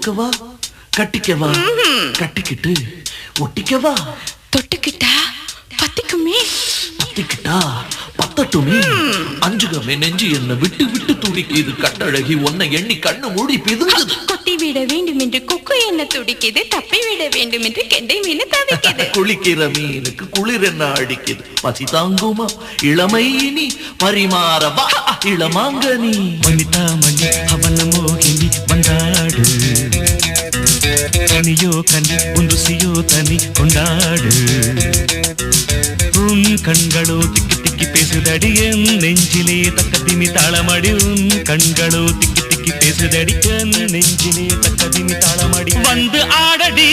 ஒத்துக்கவா கட்டிக்கவா கட்டிக்கிட்டு ஒட்டிக்கவா தொட்டுக்கிட்டா பத்திக்குமே பத்திக்கிட்டா பத்தட்டுமே அஞ்சுகமே நெஞ்சு என்ன விட்டு விட்டு துடிக்குது கட்டழகி உன்னை எண்ணி கண்ணு மூடி பிதுங்குது கொத்தி விட வேண்டும் என்று கொக்கு என்ன துடிக்குது தப்பி விட வேண்டும் என்று கெண்டை மீன் தவிக்குது குளிக்கிற மீனுக்கு குளிர் என்ன அடிக்குது பசி தாங்குமா இளமை இனி பரிமாறவா இளமாங்கனி வனிதா மணி அவன மோகினி வந்தாடு கனியோ கனி ருசியோ தனி கொண்டாடு உன் கண்களோ திக்கி திக்கி பேசுதடி என் நெஞ்சிலே தக்கதிமி தாளமடி உன் கண்களோ திக்கி திக்கி பேசுதடி என் நெஞ்சிலே தக்கதிமி தாளமடி வந்து ஆடடி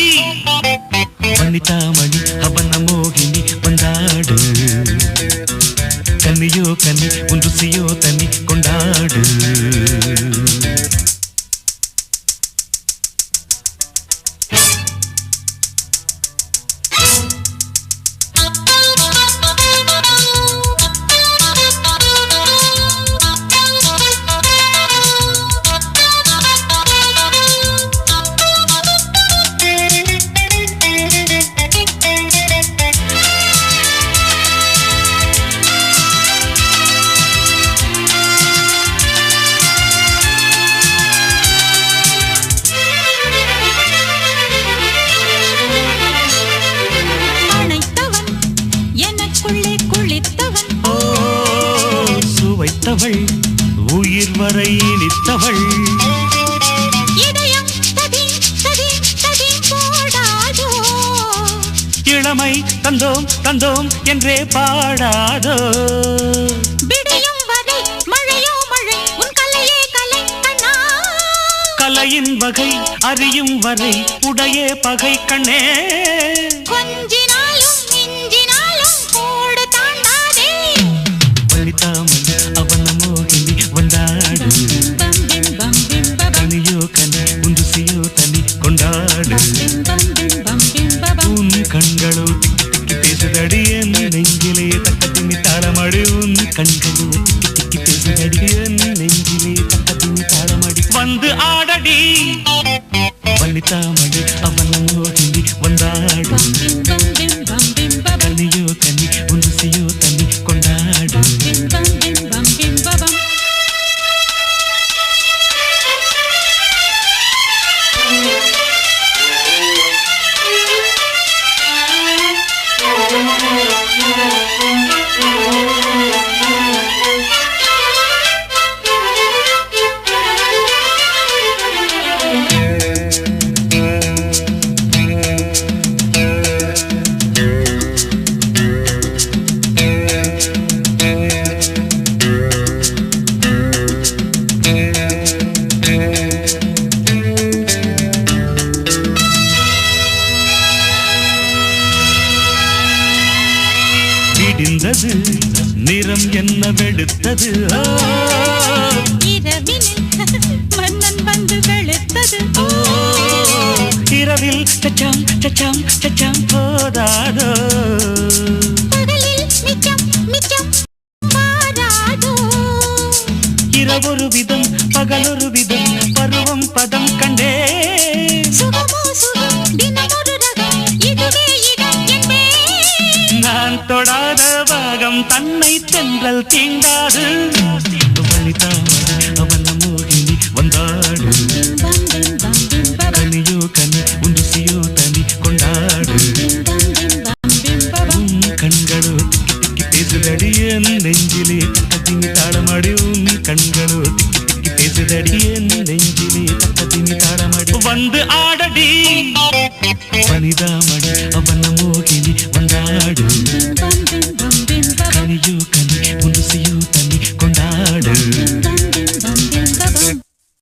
வனிதா மணி அவன மோகினி வந்தாடு கனியோ கனி ருசியோ தனி கொண்டாடு உயிர் வரை நித்தவள் இளமை தந்தோம் தந்தோம் என்றே பாடாதோ கலையின் வகை அறியும் வரை உடைய பகை கண்ணே வனிதாமணி அவன மோகினி வந்தாடு கனியோ கனி ருசியோ தனி கொண்டாடு உன் கண்களோ திக்கி திக்கி பேசுதடி என் நெஞ்சிலே தக்கதிமி தாளமடி உன் கண்களோ திக்கி திக்கி பேசுதடி என் நெஞ்சிலே தக்கதிமி தாளமடி வந்து ஆடடி வனிதாமணி அவன மோகினி வந்தாடு கனியோ கனி ருசியோ தனி கொண்டாடு நிறம் என்ன வெளுத்தது மன்னன் வந்து வெளுத்தது இரவில் சச்சாம் சச்சாம் சச்சாம் போதாதோ இரவொரு விதம் பகலொரு விதம் பருவம் பதம் கண்டே நான் தொடாத பாகம் தன்னை தென்றல் தீண்டாது வனிதாமணி அவன மோகினி வந்தாடு கனியோ கனி ருசியோ தனி கொண்டாடு உன் கண்களோ திக்கி திக்கி பேசுதடி என் நெஞ்சிலே தக்கதிமி தாளமடி உன் கண்களோ திக்கி திக்கி பேசுதடி என் நெஞ்சிலே தக்கதிமி தாளமடி வந்து ஆடடி வனிதாமணி அவன